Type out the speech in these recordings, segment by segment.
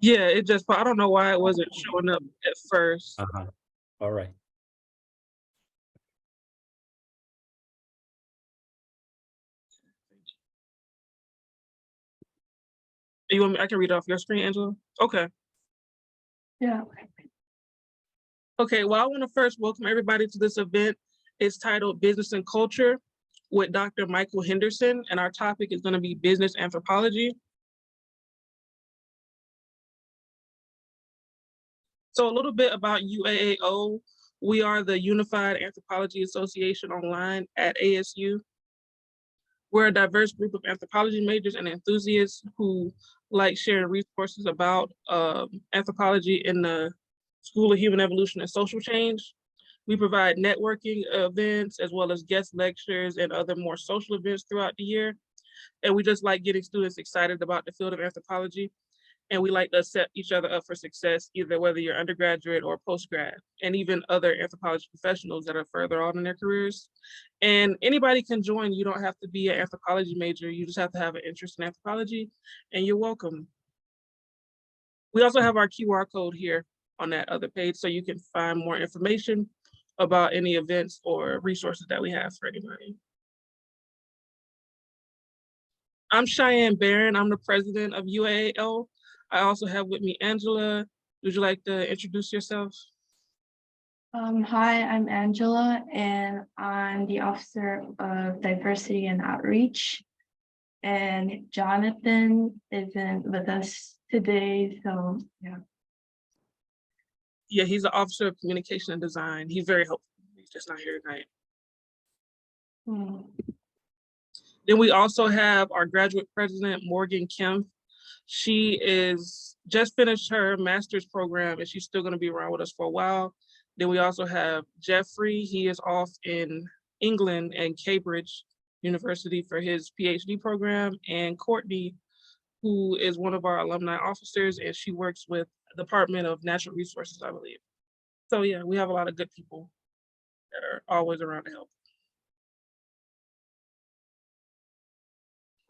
Yeah, it just, I don't know why it wasn't showing up at first. All right. You want me, I can read off your screen, Angela? Okay. Yeah. Okay, well, I want to first welcome everybody to this event. It's titled Business and Culture with Dr. Michael Henderson, and our topic is going to be business anthropology. So a little bit about UAAO. We are the Unified Anthropology Association online at ASU. We're a diverse group of anthropology majors and enthusiasts who like sharing resources about anthropology in the School of Human Evolution and Social Change. We provide networking events as well as guest lectures and other more social events throughout the year. And we just like getting students excited about the field of anthropology. And we like to set each other up for success, either whether you're undergraduate or postgrad, and even other anthropology professionals that are further on in their careers. And anybody can join. You don't have to be an anthropology major. You just have to have an interest in anthropology, and you're welcome. We also have our QR code here on that other page, so you can find more information about any events or resources that we have for anybody. I'm Cheyenne Barron. I'm the president of UAAO. I also have with me Angela. Would you like to introduce yourself? Hi, I'm Angela, and I'm the Officer of Diversity and Outreach. And Jonathan isn't with us today, so yeah. Yeah, he's the Officer of Communication and Design. He's very helpful. He's just not here tonight. Then we also have our graduate president, Morgan Kemp. She is just finished her master's program and she's still going to be around with us for a while. Then we also have Jeffrey. He is off in England and Cambridge University for his PhD program. And Courtney, who is one of our alumni officers, and she works with the Department of Natural Resources, I believe. So yeah, we have a lot of good people that are always around to help.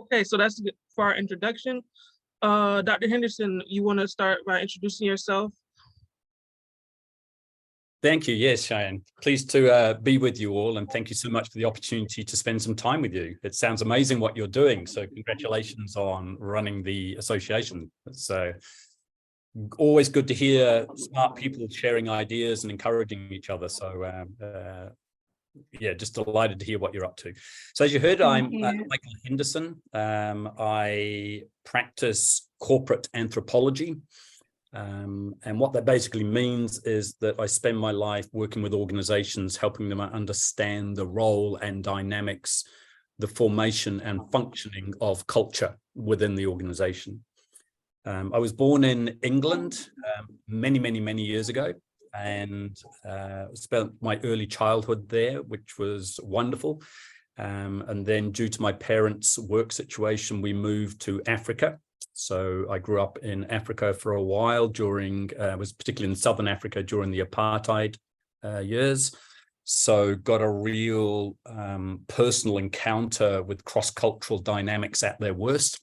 Okay, so that's for our introduction. Dr. Henderson, you want to start by introducing yourself? Thank you. Yes, Cheyenne. Pleased to be with you all, and thank you so much for the opportunity to spend some time with you. It sounds amazing what you're doing, so congratulations on running the association. It's always good to hear smart people sharing ideas and encouraging each other. So yeah, just delighted to hear what you're up to. So as you heard, I'm Michael Henderson. I practice corporate anthropology. And what that basically means is that I spend my life working with organizations, helping them understand the role and dynamics, the formation and functioning of culture within the organization. I was born in England many years ago, and spent my early childhood there, which was wonderful. And then due to my parents' work situation, we moved to Africa. So I grew up in Africa for a while during, was particularly in Southern Africa during the apartheid years. So got a real personal encounter with cross-cultural dynamics at their worst,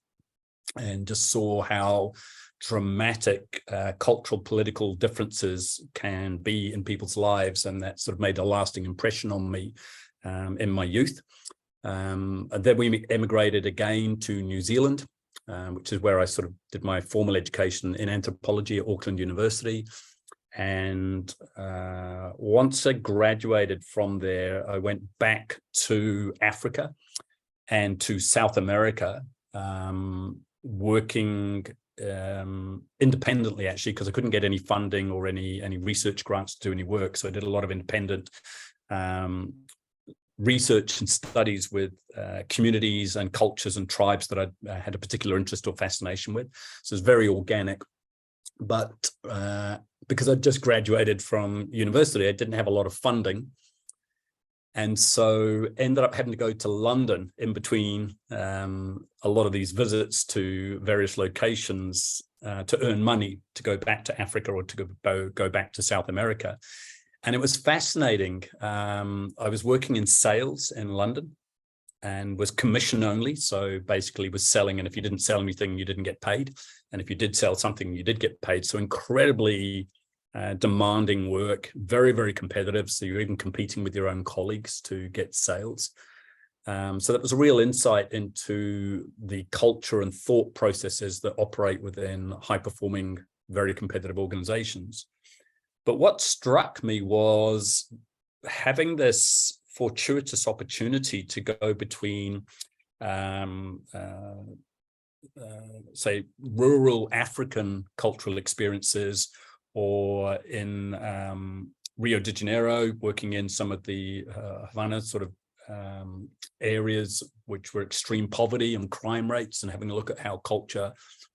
and just saw how dramatic cultural political differences can be in people's lives. And that sort of made a lasting impression on me in my youth. And then we emigrated again to New Zealand, which is where I sort of did my formal education in anthropology at Auckland University. And once I graduated from there, I went back to Africa and to South America, working independently, actually, because I couldn't get any funding or any research grants to do any work. So I did a lot of independent research and studies with communities and cultures and tribes that I had a particular interest or fascination with. So it's very organic. But because I just graduated from university, I didn't have a lot of funding. And so ended up having to go to London in between a lot of these visits to various locations to earn money to go back to Africa or to go back to South America. And it was fascinating. I was working in sales in London, and was commission only. So basically was selling, and if you didn't sell anything, you didn't get paid. And if you did sell something, you did get paid. So incredibly demanding work, very, very competitive. So you're even competing with your own colleagues to get sales. So that was a real insight into the culture and thought processes that operate within high-performing, very competitive organizations. But what struck me was having this fortuitous opportunity to go between, say, rural African cultural experiences, or in Rio de Janeiro, working in some of the Havana sort of areas which were extreme poverty and crime rates, and having a look at how culture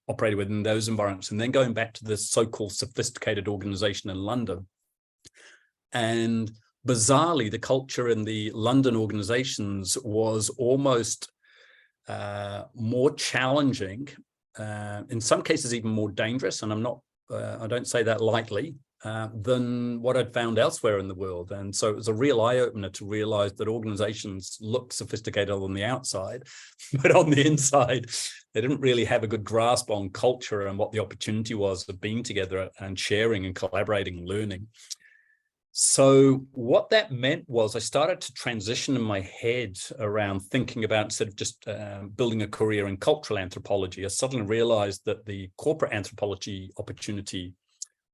operated within those environments, and then going back to this so-called sophisticated organization in London. And bizarrely, the culture in the London organizations was almost more challenging, in some cases even more dangerous, and I don't say that lightly, than what I'd found elsewhere in the world. And so it was a real eye-opener to realize that organizations look sophisticated on the outside, but on the inside, they didn't really have a good grasp on culture and what the opportunity was of being together and sharing and collaborating and learning. So what that meant was I started to transition in my head around thinking about, instead of just building a career in cultural anthropology, I suddenly realized that the corporate anthropology opportunity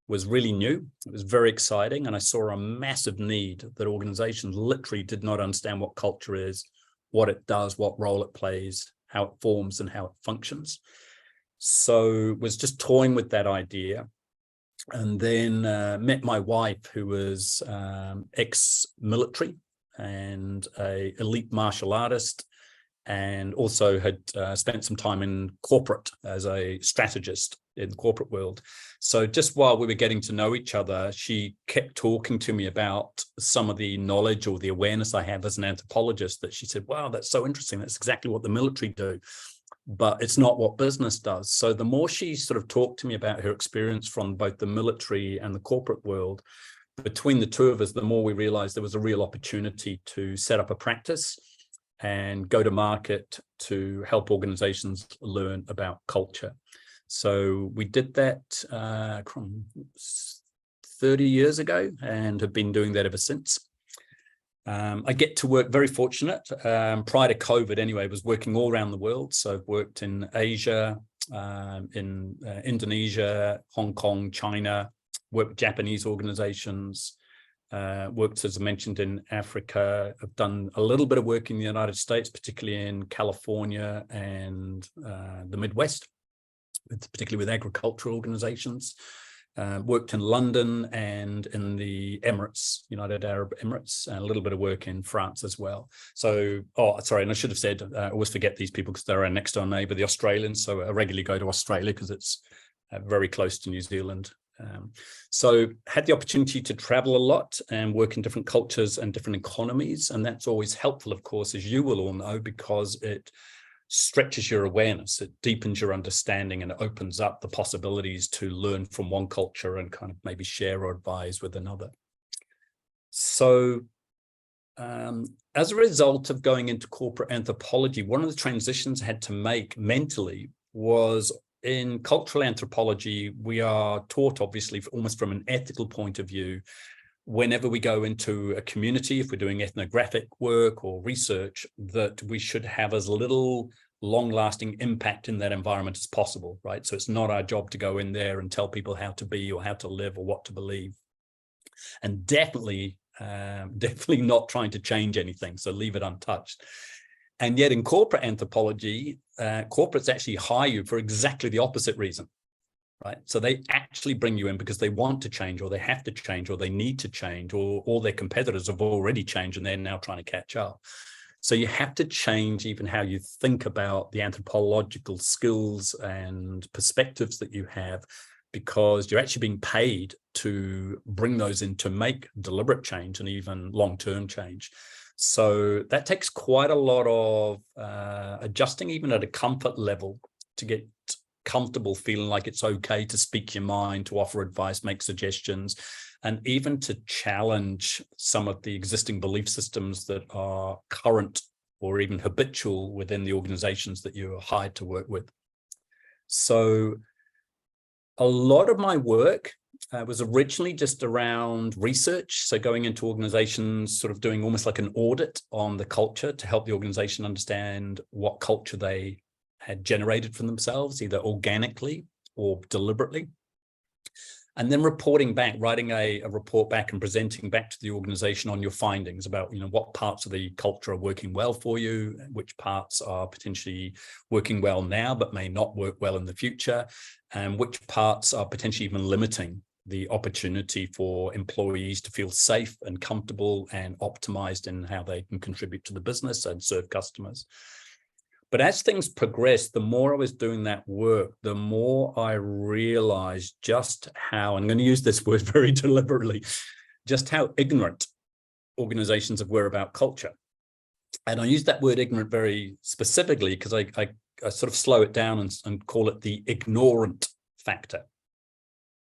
was really new. It was very exciting. And I saw a massive need that organizations literally did not understand what culture is, what it does, what role it plays, how it forms, and how it functions. So was just toying with that idea. And then met my wife, who was ex-military and an elite martial artist, and also had spent some time in corporate as a strategist in the corporate world. So just while we were getting to know each other, she kept talking to me about some of the knowledge or the awareness I have as an anthropologist, that she said, wow, that's so interesting. That's exactly what the military do, but it's not what business does. So the more she sort of talked to me about her experience from both the military and the corporate world, between the two of us, the more we realized there was a real opportunity to set up a practice and go to market to help organizations learn about culture. So we did that 30 years ago and have been doing that ever since. I get to work, very fortunate, prior to COVID anyway, was working all around the world. So I've worked in Asia, in Indonesia, Hong Kong, China, worked with Japanese organizations, worked, as I mentioned, in Africa. I've done a little bit of work in the United States, particularly in California and the Midwest, particularly with agricultural organizations. Worked in London and in the Emirates, United Arab Emirates, and a little bit of work in France as well. So, sorry, and I should have said, I always forget these people because they're our next door neighbour, the Australians. So I regularly go to Australia because it's very close to New Zealand. So had the opportunity to travel a lot and work in different cultures and different economies. And that's always helpful, of course, as you will all know, because it stretches your awareness, it deepens your understanding, and it opens up the possibilities to learn from one culture and kind of maybe share or advise with another. So as a result of going into corporate anthropology, one of the transitions I had to make mentally was, in cultural anthropology, we are taught, obviously, almost from an ethical point of view, whenever we go into a community, if we're doing ethnographic work or research, that we should have as little long-lasting impact in that environment as possible, right? So it's not our job to go in there and tell people how to be or how to live or what to believe. And definitely not trying to change anything, so leave it untouched. And yet in corporate anthropology, corporates actually hire you for exactly the opposite reason. Right. So they actually bring you in because they want to change, or they have to change, or they need to change, or all their competitors have already changed and they're now trying to catch up. So you have to change even how you think about the anthropological skills and perspectives that you have, because you're actually being paid to bring those in to make deliberate change and even long-term change. So that takes quite a lot of adjusting, even at a comfort level, to get comfortable feeling like it's okay to speak your mind, to offer advice, make suggestions, and even to challenge some of the existing belief systems that are current or even habitual within the organizations that you're hired to work with. So a lot of my work was originally just around research. So going into organizations, sort of doing almost like an audit on the culture to help the organization understand what culture they had generated for themselves, either organically or deliberately. And then reporting back, writing a report back and presenting back to the organization on your findings about, what parts of the culture are working well for you, which parts are potentially working well now, but may not work well in the future, and which parts are potentially even limiting the opportunity for employees to feel safe and comfortable and optimized in how they can contribute to the business and serve customers. But as things progressed, the more I was doing that work, the more I realized just how, I'm going to use this word very deliberately, just how ignorant organizations were about culture. And I use that word ignorant very specifically because I sort of slow it down and call it the ignorant factor.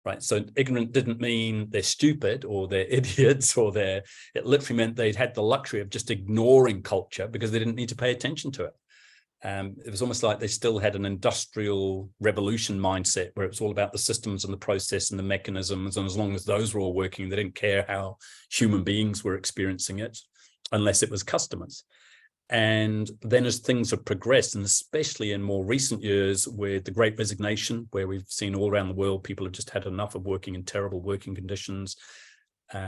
Right. So ignorant didn't mean they're stupid or they're idiots or it literally meant they'd had the luxury of just ignoring culture because they didn't need to pay attention to it. It was almost like they still had an industrial revolution mindset where it was all about the systems and the process and the mechanisms. And as long as those were all working, they didn't care how human beings were experiencing it, unless it was customers. And then as things have progressed, and especially in more recent years with the Great Resignation, where we've seen all around the world, people have just had enough of working in terrible working conditions,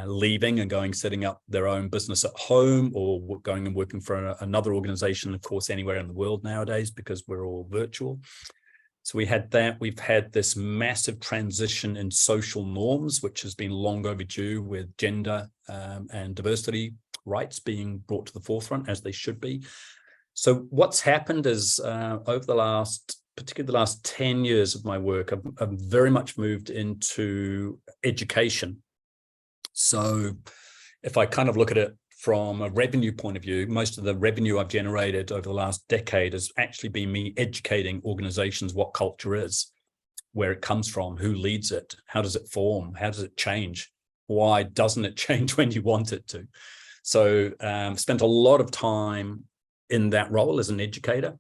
leaving and setting up their own business at home or going and working for another organization, of course, anywhere in the world nowadays, because we're all virtual. So we had that. We've had this massive transition in social norms, which has been long overdue, with gender and diversity rights being brought to the forefront, as they should be. So what's happened is over the last, particularly the last 10 years of my work, I've very much moved into education. So if I kind of look at it from a revenue point of view, most of the revenue I've generated over the last decade has actually been me educating organizations what culture is, where it comes from, who leads it, how does it form, how does it change, why doesn't it change when you want it to. So spent a lot of time in that role as an educator.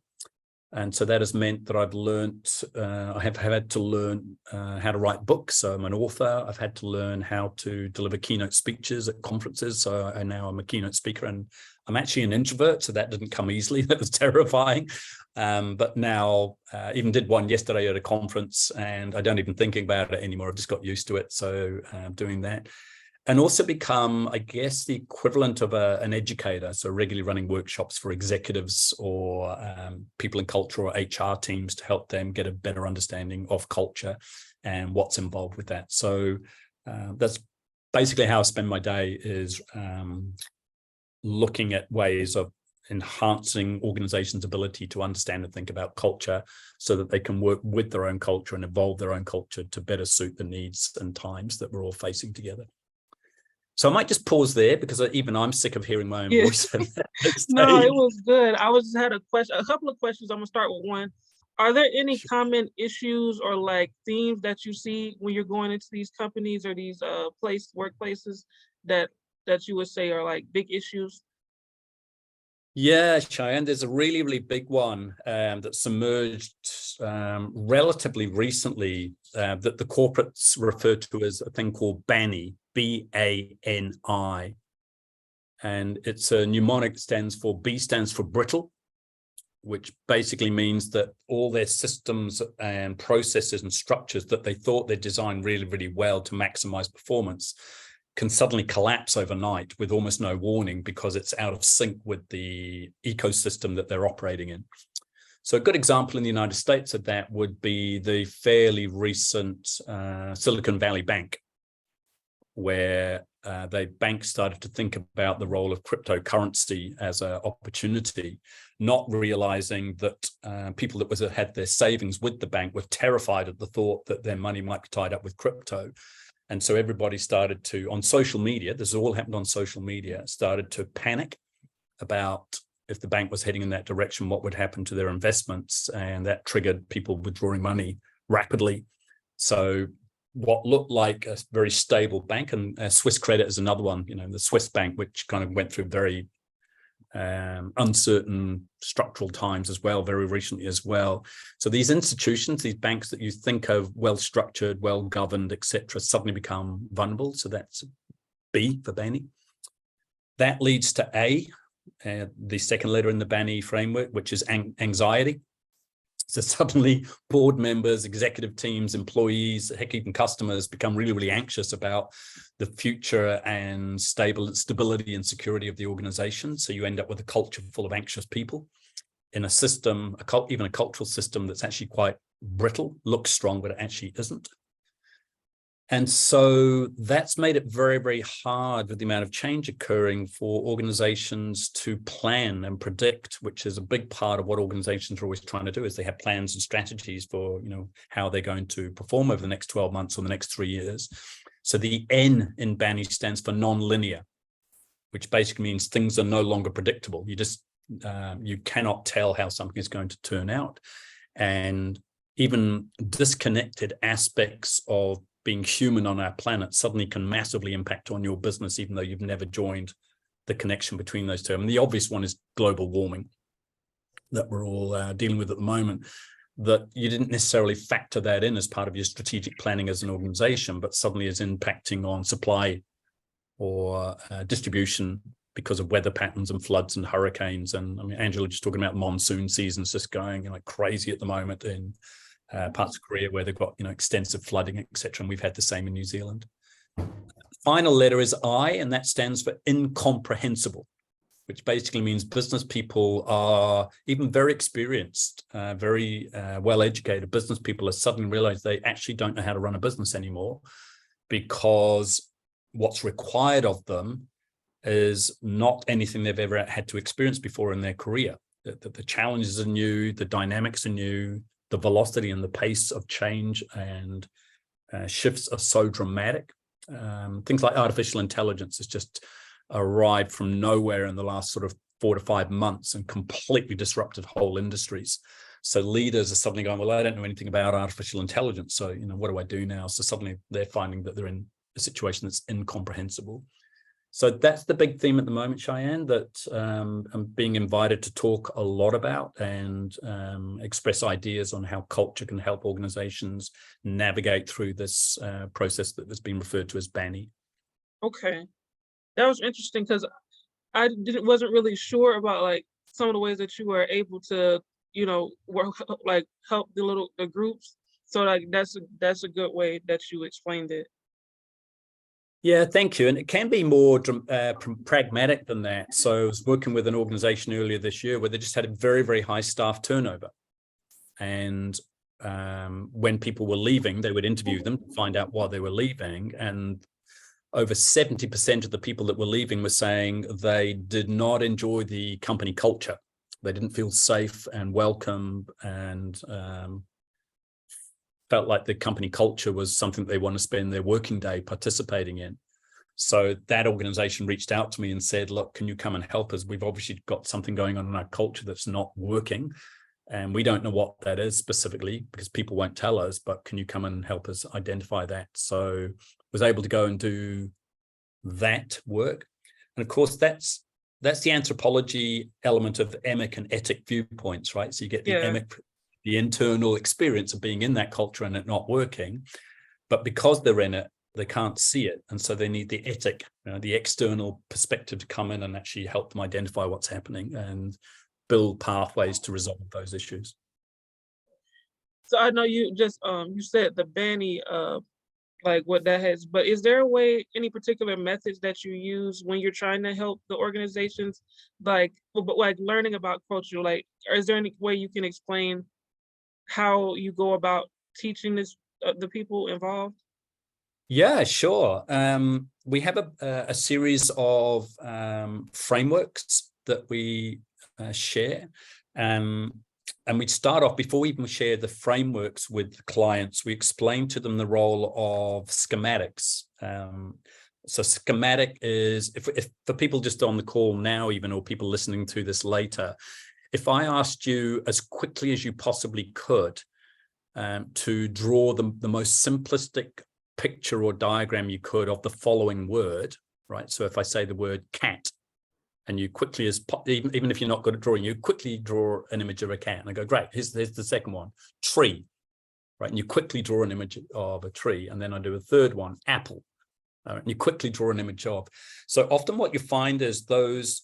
And so that has meant that I've learned, I have had to learn how to write books. So I'm an author. I've had to learn how to deliver keynote speeches at conferences. So now I'm a keynote speaker, and I'm actually an introvert. So that didn't come easily. That was terrifying. But now even did one yesterday at a conference, and I don't even think about it anymore. I've just got used to it. So doing that. And also become, I guess, the equivalent of an educator. So regularly running workshops for executives or people in culture or HR teams to help them get a better understanding of culture and what's involved with that. So that's basically how I spend my day, is looking at ways of enhancing organizations' ability to understand and think about culture so that they can work with their own culture and evolve their own culture to better suit the needs and times that we're all facing together. So I might just pause there because even I'm sick of hearing my own voice. No, it was good. I had a couple of questions. I'm gonna start with one. Are there any common issues or like themes that you see when you're going into these companies or these workplaces that you would say are like big issues? Yeah, Cheyenne, there's a really, really big one that's emerged relatively recently that the corporates refer to as a thing called BANI, B-A-N-I. And it's a mnemonic that stands for, B stands for brittle, which basically means that all their systems and processes and structures that they thought they designed really, really well to maximize performance can suddenly collapse overnight with almost no warning because it's out of sync with the ecosystem that they're operating in. So a good example in the United States of that would be the fairly recent Silicon Valley Bank, where the bank started to think about the role of cryptocurrency as an opportunity, not realizing that people that had their savings with the bank were terrified at the thought that their money might be tied up with crypto. And so everybody started to, on social media, this all happened on social media, started to panic about if the bank was heading in that direction, what would happen to their investments. And that triggered people withdrawing money rapidly. So what looked like a very stable bank, and Swiss Credit is another one, the Swiss bank, which kind of went through very uncertain structural times as well, very recently as well. So these institutions, these banks that you think of well-structured, well-governed, etc., suddenly become vulnerable. So that's B for BANI. That leads to A, the second letter in the BANI framework, which is anxiety. So suddenly board members, executive teams, employees, heck, even customers become really, really anxious about the future and stability and security of the organization. So you end up with a culture full of anxious people in a system, even a cultural system that's actually quite brittle, looks strong, but it actually isn't. And so that's made it very, very hard with the amount of change occurring for organizations to plan and predict, which is a big part of what organizations are always trying to do, is they have plans and strategies for, how they're going to perform over the next 12 months or the next 3 years. So the N in BANI stands for non-linear, which basically means things are no longer predictable. You cannot tell how something is going to turn out. And even disconnected aspects of being human on our planet suddenly can massively impact on your business, even though you've never joined the connection between those two. I mean, the obvious one is global warming that we're all dealing with at the moment, that you didn't necessarily factor that in as part of your strategic planning as an organization, but suddenly is impacting on supply or distribution because of weather patterns and floods and hurricanes. And I mean, Angela just talking about monsoon seasons just going like crazy at the moment in parts of Korea where they've got extensive flooding, etc. And we've had the same in New Zealand. Final letter is I, and that stands for incomprehensible, which basically means business people are, even very experienced, very well-educated business people, are suddenly realize they actually don't know how to run a business anymore, because what's required of them is not anything they've ever had to experience before in their career. The challenges are new, the dynamics are new, the velocity and the pace of change and shifts are so dramatic. Things like artificial intelligence has just arrived from nowhere in the last sort of 4 to 5 months and completely disrupted whole industries. So leaders are suddenly going, well, I don't know anything about artificial intelligence. So, what do I do now? So suddenly they're finding that they're in a situation that's incomprehensible. So that's the big theme at the moment, Cheyenne, that I'm being invited to talk a lot about and express ideas on how culture can help organizations navigate through this process that has been referred to as BANI. Okay, that was interesting because I wasn't really sure about like some of the ways that you were able to, work like help the groups. So like that's a good way that you explained it. Yeah, thank you. And it can be more pragmatic than that. So I was working with an organization earlier this year where they just had a very, very high staff turnover. And when people were leaving, they would interview them to find out why they were leaving. And over 70% of the people that were leaving were saying they did not enjoy the company culture. They didn't feel safe and welcome and felt like the company culture was something they want to spend their working day participating in. So that organization reached out to me and said, look, can you come and help us? We've obviously got something going on in our culture that's not working. And we don't know what that is specifically because people won't tell us, but can you come and help us identify that? So I was able to go and do that work. And of course, that's the anthropology element of emic and etic viewpoints, right? So you get the emic, the internal experience of being in that culture and it not working, but because they're in it, they can't see it. And so they need the etic, the external perspective to come in and actually help them identify what's happening and build pathways to resolve those issues. So I know you just you said the BANI like what that has, but is there a way, any particular methods that you use when you're trying to help the organizations, like learning about culture, like, or is there any way you can explain how you go about teaching this the people involved? Yeah, sure. We have a series of frameworks that we share. And we start off, before we even share the frameworks with clients, we explain to them the role of schematics. So schematic is, if for people just on the call now even, or people listening to this later, if I asked you as quickly as you possibly could to draw the most simplistic picture or diagram you could of the following word, right? So if I say the word cat, And you quickly, even if you're not good at drawing, you quickly draw an image of a cat. And I go, great, here's the second one, tree, right? And you quickly draw an image of a tree. And then I do a third one, apple. And you quickly draw an image of. So often what you find is those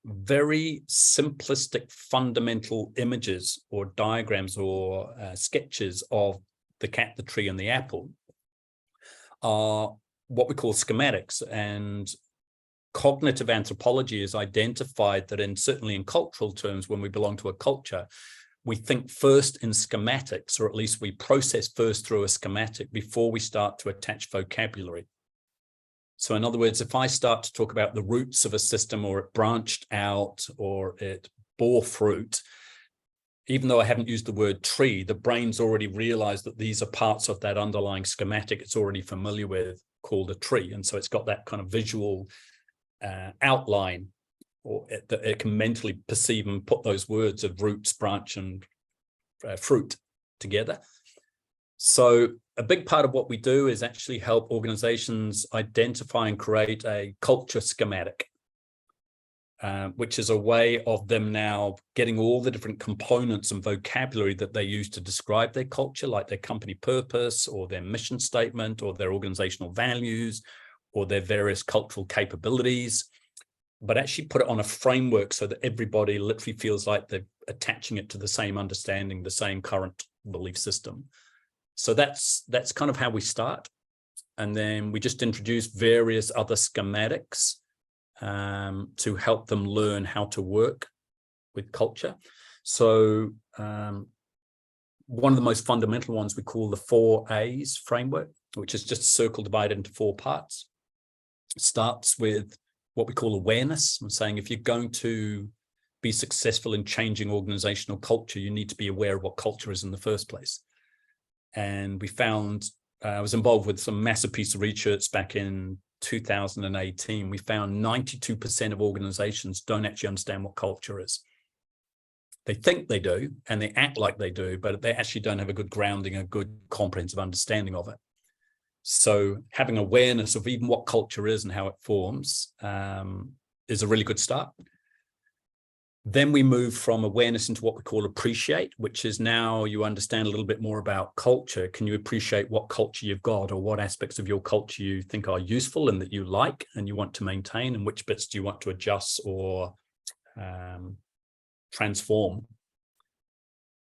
very simplistic fundamental images or diagrams or sketches of the cat, the tree, and the apple are what we call schematics. And cognitive anthropology has identified that certainly in cultural terms, when we belong to a culture, we think first in schematics, or at least we process first through a schematic before we start to attach vocabulary. So in other words, if I start to talk about the roots of a system, or it branched out, or it bore fruit, even though I haven't used the word tree, the brain's already realized that these are parts of that underlying schematic it's already familiar with, called a tree. And so it's got that kind of visual outline, or that it can mentally perceive and put those words of roots, branch, and fruit together. So a big part of what we do is actually help organizations identify and create a culture schematic, which is a way of them now getting all the different components and vocabulary that they use to describe their culture, like their company purpose, or their mission statement, or their organizational values, or their various cultural capabilities, but actually put it on a framework so that everybody literally feels like they're attaching it to the same understanding, the same current belief system. So that's kind of how we start. And then we just introduce various other schematics to help them learn how to work with culture. So one of the most fundamental ones we call the 4 A's framework, which is just a circle divided into 4 parts. It starts with what we call awareness. I'm saying if you're going to be successful in changing organizational culture, you need to be aware of what culture is in the first place. And we found, I was involved with some massive piece of research back in 2018. We found 92% of organizations don't actually understand what culture is. They think they do, and they act like they do, but they actually don't have a good grounding, a good comprehensive understanding of it. So having awareness of even what culture is and how it forms is a really good start. Then we move from awareness into what we call appreciate, which is now you understand a little bit more about culture. Can you appreciate what culture you've got, or what aspects of your culture you think are useful and that you like and you want to maintain, and which bits do you want to adjust or transform?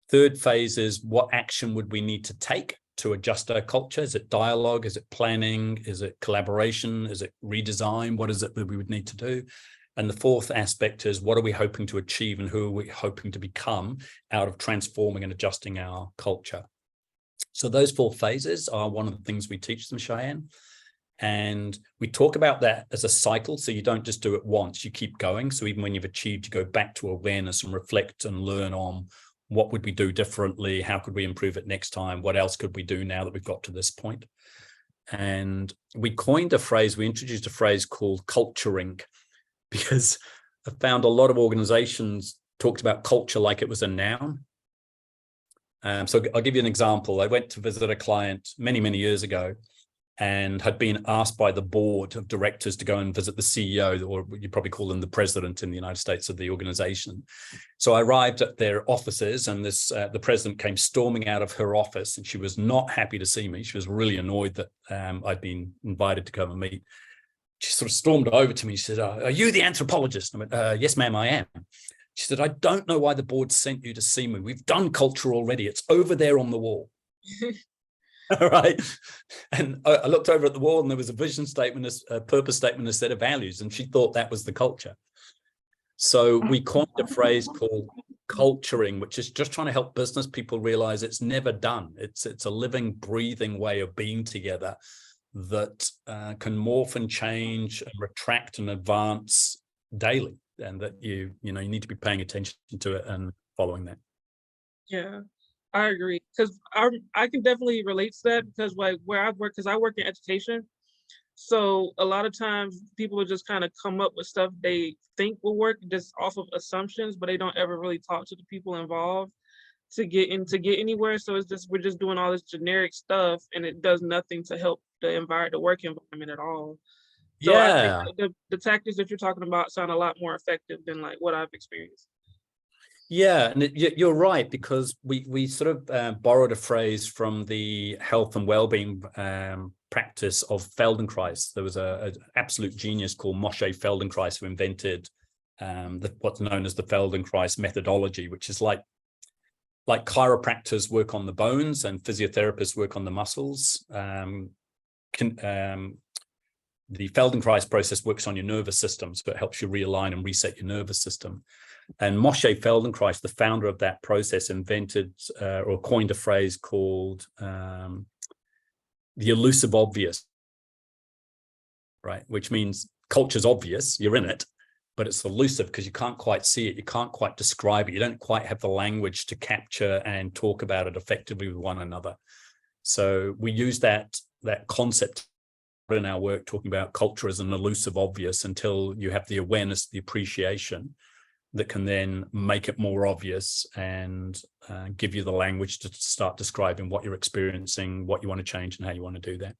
Third phase is what action would we need to take to adjust our culture? Is it dialogue? Is it planning? Is it collaboration? Is it redesign? What is it that we would need to do? And the fourth aspect is what are we hoping to achieve and who are we hoping to become out of transforming and adjusting our culture? So those 4 phases are one of the things we teach them, Cheyenne. And we talk about that as a cycle. So you don't just do it once, you keep going. So even when you've achieved, you go back to awareness and reflect and learn on what would we do differently? How could we improve it next time? What else could we do now that we've got to this point? And we coined a phrase, we introduced a phrase called culturing, because I found a lot of organizations talked about culture like it was a noun. So I'll give you an example. I went to visit a client many, many years ago and had been asked by the board of directors to go and visit the CEO, or you probably call them the president in the United States of the organization. So I arrived at their offices, and the president came storming out of her office, and she was not happy to see me. She was really annoyed that I'd been invited to come and meet. She sort of stormed over to me. She said, "Are you the anthropologist?" I went, "Yes, ma'am, I am." She said, "I don't know why the board sent you to see me. We've done culture already. It's over there on the wall." All right. And I looked over at the wall, and there was a vision statement, a purpose statement, a set of values, and she thought that was the culture. So we coined a phrase called culturing, which is just trying to help business people realize it's never done. It's a living, breathing way of being together that can morph and change and retract and advance daily, and that you need to be paying attention to it and following that. Yeah, I agree, because I can definitely relate to that, because like where I work, because I work in education, so a lot of times people will just kind of come up with stuff they think will work just off of assumptions, but they don't ever really talk to the people involved to get anywhere. So it's just we're just doing all this generic stuff, and it does nothing to help the work environment at all. So I think Yeah. that the tactics that you're talking about sound a lot more effective than like what I've experienced. Yeah, and you're right, because we sort of borrowed a phrase from the health and well-being practice of Feldenkrais. There was an absolute genius called Moshe Feldenkrais who invented what's known as the Feldenkrais methodology, which is like chiropractors work on the bones and physiotherapists work on the muscles. The Feldenkrais process works on your nervous system, so it helps you realign and reset your nervous system. And Moshe Feldenkrais, the founder of that process, invented or coined a phrase called the elusive obvious, right? Which means culture's obvious, you're in it, but it's elusive because you can't quite see it, you can't quite describe it, you don't quite have the language to capture and talk about it effectively with one another. So we use that concept in our work, talking about culture as an elusive obvious, until you have the awareness, the appreciation that can then make it more obvious and give you the language to start describing what you're experiencing, what you want to change, and how you want to do that.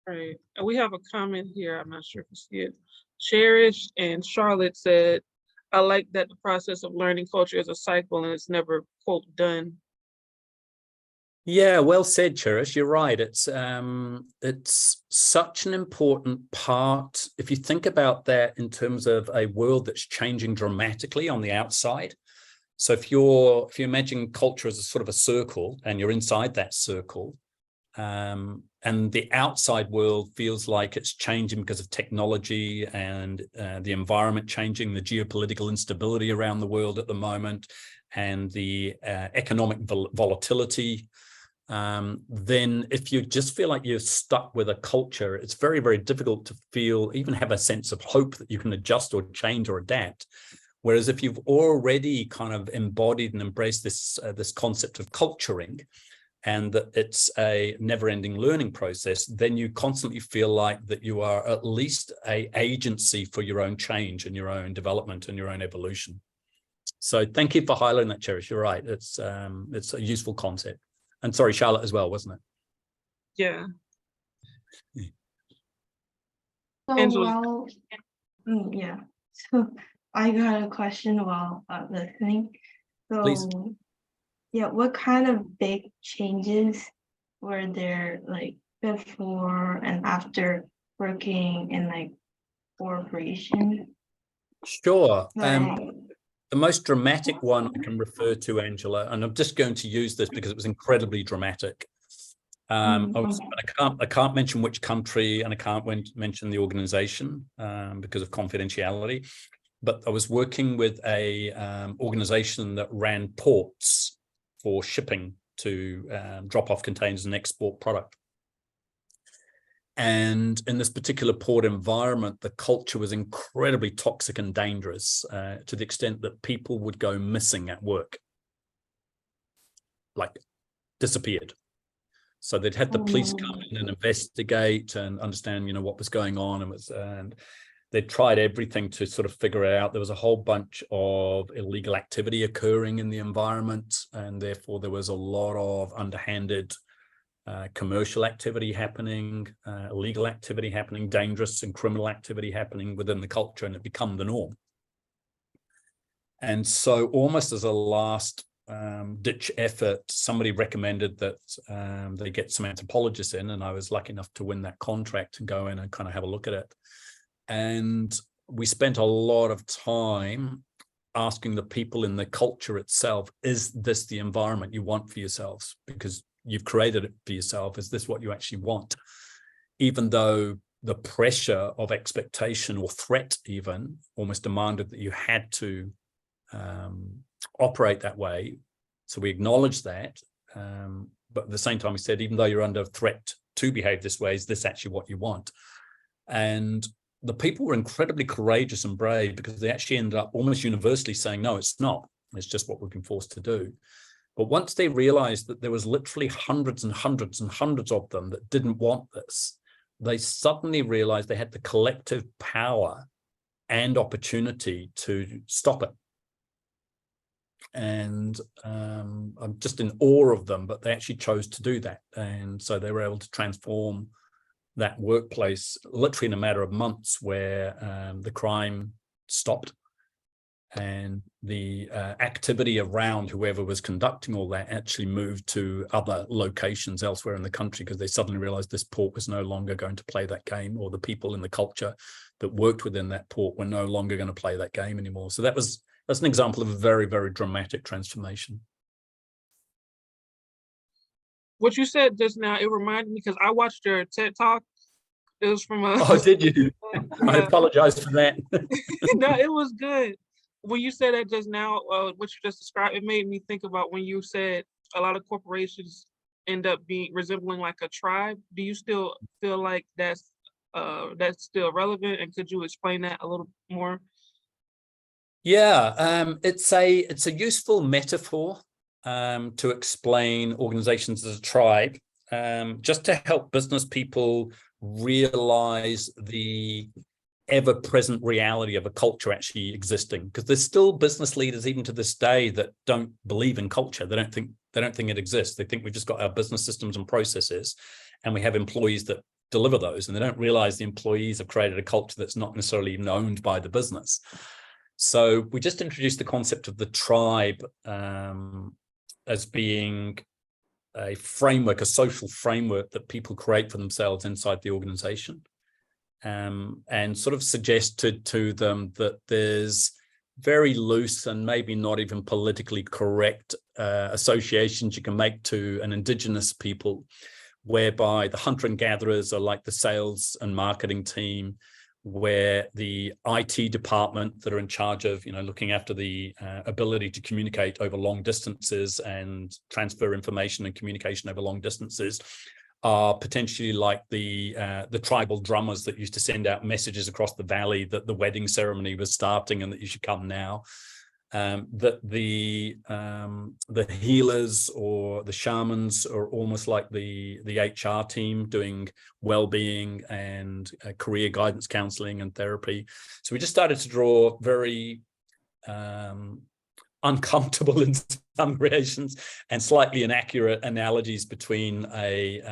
Right. And we have a comment here. I'm not sure if you see it. Cherish and Charlotte said, I like that the process of learning culture is a cycle and it's never, quote, done. Yeah, well said, Cherish. You're right. It's such an important part. If you think about that in terms of a world that's changing dramatically on the outside. So if you imagine culture as a sort of a circle and you're inside that circle, and the outside world feels like it's changing because of technology and the environment changing, the geopolitical instability around the world at the moment, and the economic volatility. Then if you just feel like you're stuck with a culture, it's very, very difficult to even have a sense of hope that you can adjust or change or adapt. Whereas if you've already kind of embodied and embraced this concept of culturing, and that it's a never-ending learning process, then you constantly feel like that you are at least an agency for your own change and your own development and your own evolution. So thank you for highlighting that, Cherish. You're right. It's a useful concept. And sorry, Charlotte as well, wasn't it? Yeah. So Angela. yeah. So I got a question while listening. So Please. yeah, what kind of big changes were there like before and after working in like corporation? Sure. Like, The most dramatic one I can refer to, Angela, and I'm just going to use this because it was incredibly dramatic. I can't mention which country and I can't mention the organization because of confidentiality. But I was working with a organization that ran ports for shipping to drop off containers and export product. And in this particular port environment, the culture was incredibly toxic and dangerous to the extent that people would go missing at work, like disappeared. So they'd had the police come in and investigate and understand, what was going on, and they tried everything to sort of figure it out. There was a whole bunch of illegal activity occurring in the environment, and therefore there was a lot of underhanded commercial activity happening, illegal activity happening, dangerous and criminal activity happening within the culture, and it became the norm. And so almost as a last ditch effort, somebody recommended that they get some anthropologists in, and I was lucky enough to win that contract and go in and kind of have a look at it. And we spent a lot of time asking the people in the culture itself, is this the environment you want for yourselves? Because you've created it for yourself. Is this what you actually want? Even though the pressure of expectation or threat even almost demanded that you had to operate that way. So we acknowledged that. But at the same time, we said, even though you're under threat to behave this way, is this actually what you want? And the people were incredibly courageous and brave because they actually ended up almost universally saying, no, it's not. It's just what we've been forced to do. But once they realized that there was literally hundreds and hundreds and hundreds of them that didn't want this, they suddenly realized they had the collective power and opportunity to stop it. And I'm just in awe of them, but they actually chose to do that. And so they were able to transform that workplace literally in a matter of months, where the crime stopped and the activity around whoever was conducting all that actually moved to other locations elsewhere in the country, because they suddenly realized this port was no longer going to play that game, or the people in the culture that worked within that port were no longer going to play that game anymore. So that's an example of a very, very dramatic transformation. What you said just now, it reminded me, because I watched your TED Talk. It was from a Oh, did you? I apologize for that. no, it was good. When you said that just now, what you just described, it made me think about when you said a lot of corporations end up being resembling like a tribe. Do you still feel like that's still relevant? And could you explain that a little more? Yeah, it's a useful metaphor to explain organizations as a tribe, just to help business people realize the ever-present reality of a culture actually existing, because there's still business leaders even to this day that don't believe in culture. They don't think it exists. They think we've just got our business systems and processes, and we have employees that deliver those, and they don't realize the employees have created a culture that's not necessarily even owned by the business. So we just introduced the concept of the tribe as being a framework, a social framework that people create for themselves inside the organization, and sort of suggested to them that there's very loose and maybe not even politically correct associations you can make to an indigenous people, whereby the hunter and gatherers are like the sales and marketing team, where the IT department that are in charge of, looking after the ability to communicate over long distances and transfer information and communication over long distances are potentially like the tribal drummers that used to send out messages across the valley that the wedding ceremony was starting and that you should come now. That the healers or the shamans are almost like the HR team doing well-being and career guidance counseling and therapy. So we just started to draw very uncomfortable in some creations and slightly inaccurate analogies between a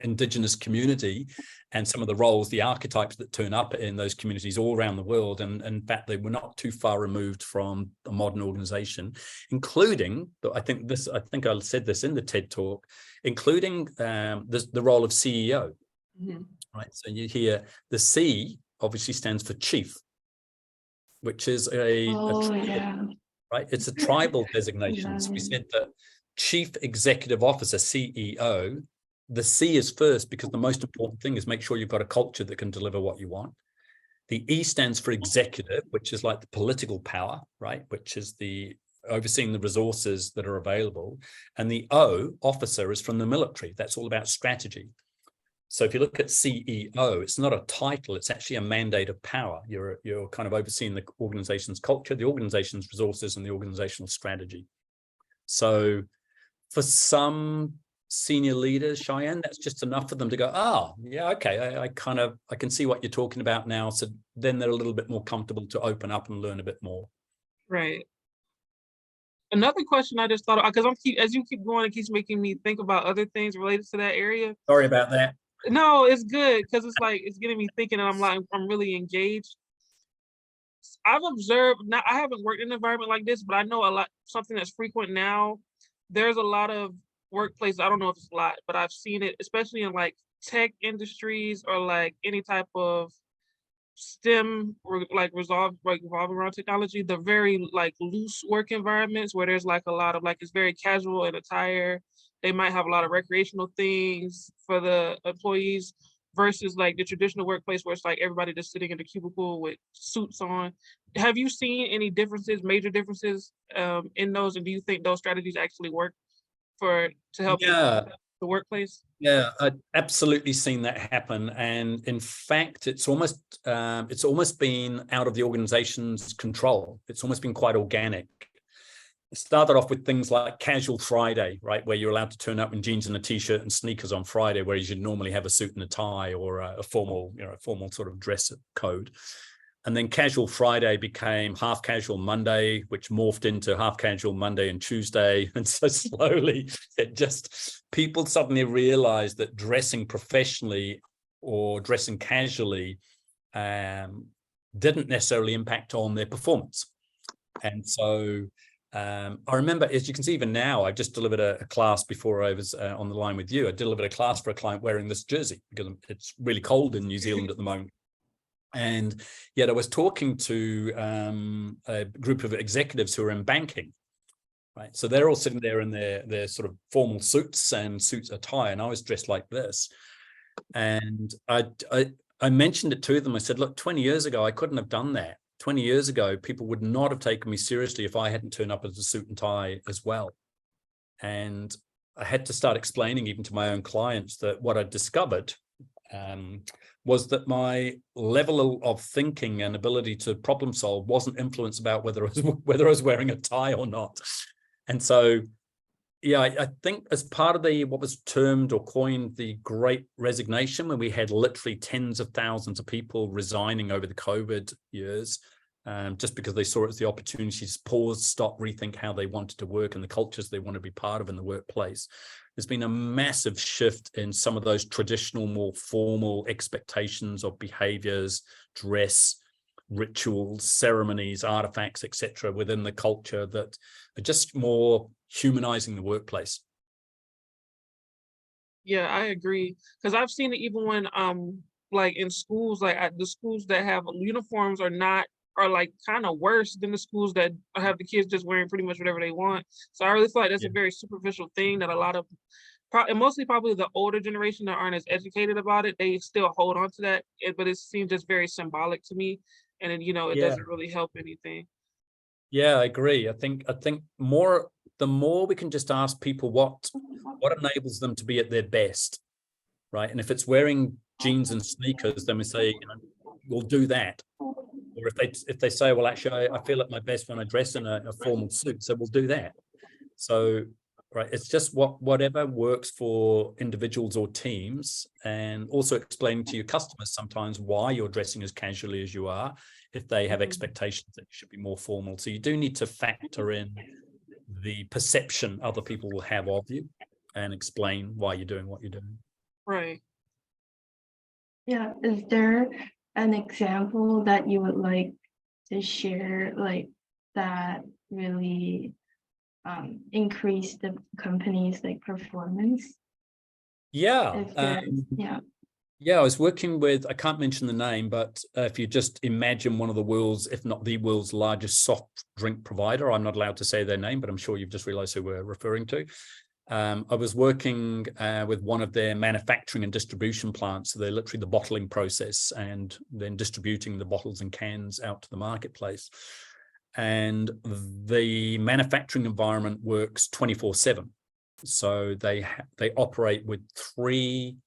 indigenous community and some of the roles, the archetypes that turn up in those communities all around the world. And in fact, they were not too far removed from a modern organization, including, I think I said this in the TED Talk, including the role of CEO. Mm-hmm. Right. So you hear the C obviously stands for chief, which is right. It's a tribal designation. So we said that chief executive officer, CEO, the C is first, because the most important thing is make sure you've got a culture that can deliver what you want. The E stands for executive, which is like the political power, right? Which is the overseeing the resources that are available. And the O, officer, is from the military. That's all about strategy. So if you look at CEO, it's not a title, it's actually a mandate of power. You're kind of overseeing the organization's culture, the organization's resources, and the organizational strategy. So for some senior leaders, Cheyenne, that's just enough for them to go, oh, yeah, okay, I can see what you're talking about now. So then they're a little bit more comfortable to open up and learn a bit more. Right. Another question I just thought of, because as you keep going, it keeps making me think about other things related to that area. Sorry about that. No, it's good, because it's getting me thinking, and I'm really engaged. I've observed, now I haven't worked in an environment like this, but I know something that's frequent now. There's a lot of workplaces, I don't know if it's a lot, but I've seen it, especially in like tech industries or like any type of STEM or like revolving around technology, the very like loose work environments where there's like a lot of it's very casual in attire. They might have a lot of recreational things for the employees versus like the traditional workplace where it's like everybody just sitting in the cubicle with suits on. Have you seen any differences, major differences in those? And do you think those strategies actually work to help the workplace? Yeah, I've absolutely seen that happen. And in fact, it's almost been out of the organization's control. It's almost been quite organic. It started off with things like Casual Friday, right, where you're allowed to turn up in jeans and a t-shirt and sneakers on Friday, whereas you'd normally have a suit and a tie or a formal sort of dress code. And then Casual Friday became Half Casual Monday, which morphed into Half Casual Monday and Tuesday. And so slowly people suddenly realized that dressing professionally or dressing casually didn't necessarily impact on their performance. And so I remember, as you can see, even now, I just delivered a class before I was on the line with you. I delivered a class for a client wearing this jersey because it's really cold in New Zealand at the moment. And yet I was talking to a group of executives who are in banking, right? So they're all sitting there in their sort of formal suits and suits attire, and I was dressed like this. And I mentioned it to them. I said, look, 20 years ago, I couldn't have done that. 20 years ago, people would not have taken me seriously if I hadn't turned up as a suit and tie as well. And I had to start explaining even to my own clients that what I discovered was that my level of thinking and ability to problem solve wasn't influenced about whether I was wearing a tie or not. And so, yeah, I think as part of what was termed or coined the Great Resignation, when we had literally tens of thousands of people resigning over the COVID years, just because they saw it as the opportunity to pause, stop, rethink how they wanted to work and the cultures they want to be part of in the workplace. There's been a massive shift in some of those traditional, more formal expectations of behaviors, dress, rituals, ceremonies, artifacts, etc., within the culture that are just more humanizing the workplace. Yeah, I agree. Because I've seen it even when like in schools, like at the schools that have uniforms are like kind of worse than the schools that have the kids just wearing pretty much whatever they want. So I really feel like that's a very superficial thing that a lot of, and mostly probably the older generation that aren't as educated about it, they still hold on to that. But it seems just very symbolic to me, and then, it doesn't really help anything. Yeah, I agree. I think the more we can just ask people what enables them to be at their best, right? And if it's wearing jeans and sneakers, then we say, we'll do that. Or if they say, well, actually, I feel at my best when I dress in a formal suit, so we'll do that. So, right, it's just whatever works for individuals or teams, and also explaining to your customers sometimes why you're dressing as casually as you are, if they have expectations that you should be more formal. So you do need to factor in the perception other people will have of you and explain why you're doing what you're doing. Right. Yeah, is there an example that you would like to share, like that really increase the company's like performance? Yeah. Yeah, I was working with, I can't mention the name, but if you just imagine one of the world's, if not the world's largest soft drink provider, I'm not allowed to say their name, but I'm sure you've just realized who we're referring to. I was working with one of their manufacturing and distribution plants. So they're literally the bottling process and then distributing the bottles and cans out to the marketplace. And the manufacturing environment works 24/7. So they operate with 3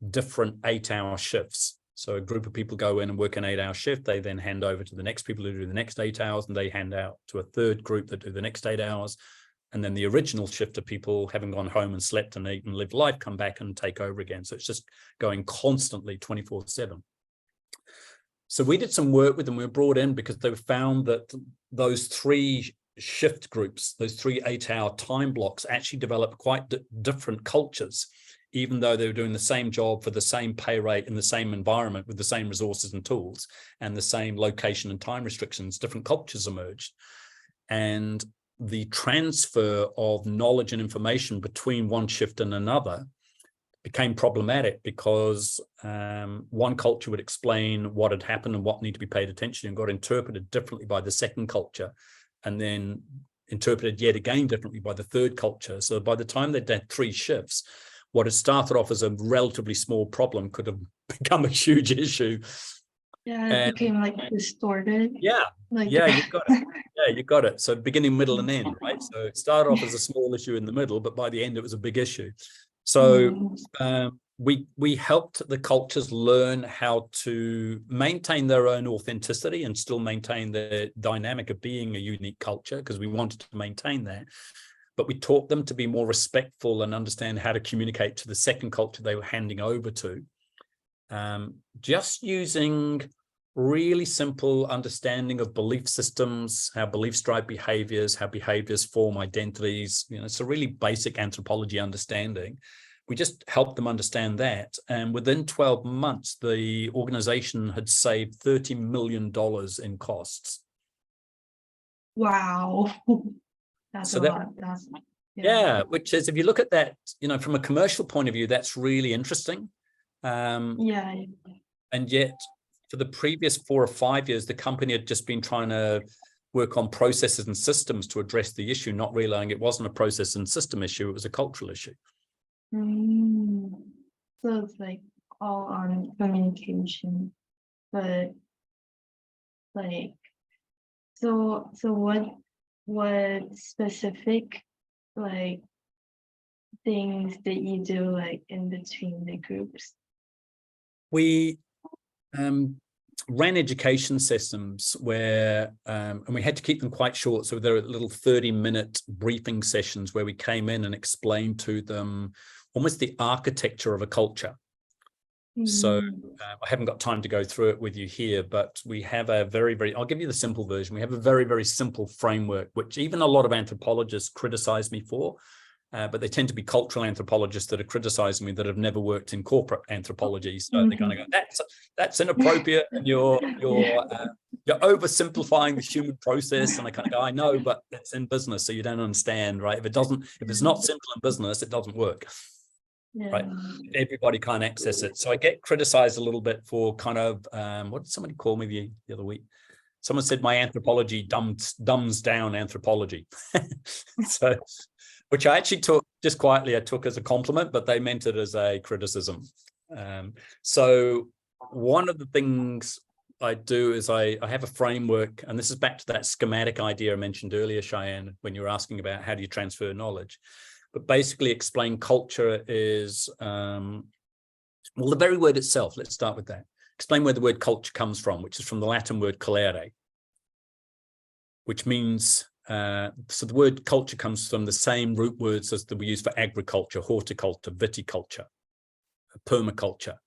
different 8-hour shifts. So a group of people go in and work an 8-hour shift. They then hand over to the next people who do the next 8 hours, and they hand out to a third group that do the next 8 hours. And then the original shift of people having gone home and slept and eaten and lived life come back and take over again. So it's just going constantly 24/7. So we did some work with them. We were brought in because they found that those 3 shift groups, those 3 8-hour time blocks, actually developed quite different cultures, even though they were doing the same job for the same pay rate in the same environment with the same resources and tools and the same location and time restrictions. Different cultures emerged. And the transfer of knowledge and information between one shift and another became problematic because one culture would explain what had happened and what needed to be paid attention and got interpreted differently by the second culture, and then interpreted yet again differently by the third culture. So by the time they'd had 3 shifts, what had started off as a relatively small problem could have become a huge issue. Yeah, it became like distorted. Yeah, yeah, you got it. Yeah, you got it. So beginning, middle, and end, right? So it started off as a small issue in the middle, but by the end, it was a big issue. So we helped the cultures learn how to maintain their own authenticity and still maintain the dynamic of being a unique culture, because we wanted to maintain that. But we taught them to be more respectful and understand how to communicate to the second culture they were handing over to. Just using really simple understanding of belief systems, how beliefs drive behaviors, how behaviors form identities. It's a really basic anthropology understanding, we just helped them understand that. And within 12 months, the organization had saved $30 million in costs. Wow. That's So a that, lot. That's, yeah, which is, if you look at that, you know, from a commercial point of view, that's really interesting. Yeah. And yet, for the previous 4 or 5 years, the company had just been trying to work on processes and systems to address the issue, not realizing it wasn't a process and system issue, it was a cultural issue. So it's like all on communication, but like, so what specific like things that you do like in between the groups? We ran education systems where, and we had to keep them quite short. So there were little 30-minute briefing sessions where we came in and explained to them almost the architecture of a culture. So I haven't got time to go through it with you here, but we have a I'll give you the simple version. We have a very, very simple framework, which even a lot of anthropologists criticize me for. But they tend to be cultural anthropologists that are criticizing me that have never worked in corporate anthropology. So they're going to go, that's inappropriate, and you're oversimplifying the human process. And I kind of go, I know, but it's in business, so you don't understand, right? If it's not simple in business, it doesn't work. Right? Everybody can't access it. So I get criticized a little bit for kind of what did somebody call me the other week? Someone said my anthropology dumbs down anthropology. So, which I actually took just quietly, I took as a compliment, but they meant it as a criticism. So one of the things I do is I have a framework, and this is back to that schematic idea I mentioned earlier, Cheyenne, when you were asking about how do you transfer knowledge. But basically explain culture is, well, the very word itself, let's start with that. Explain where the word culture comes from, which is from the Latin word colere, which means, so the word culture comes from the same root words as that we use for agriculture, horticulture, viticulture, permaculture.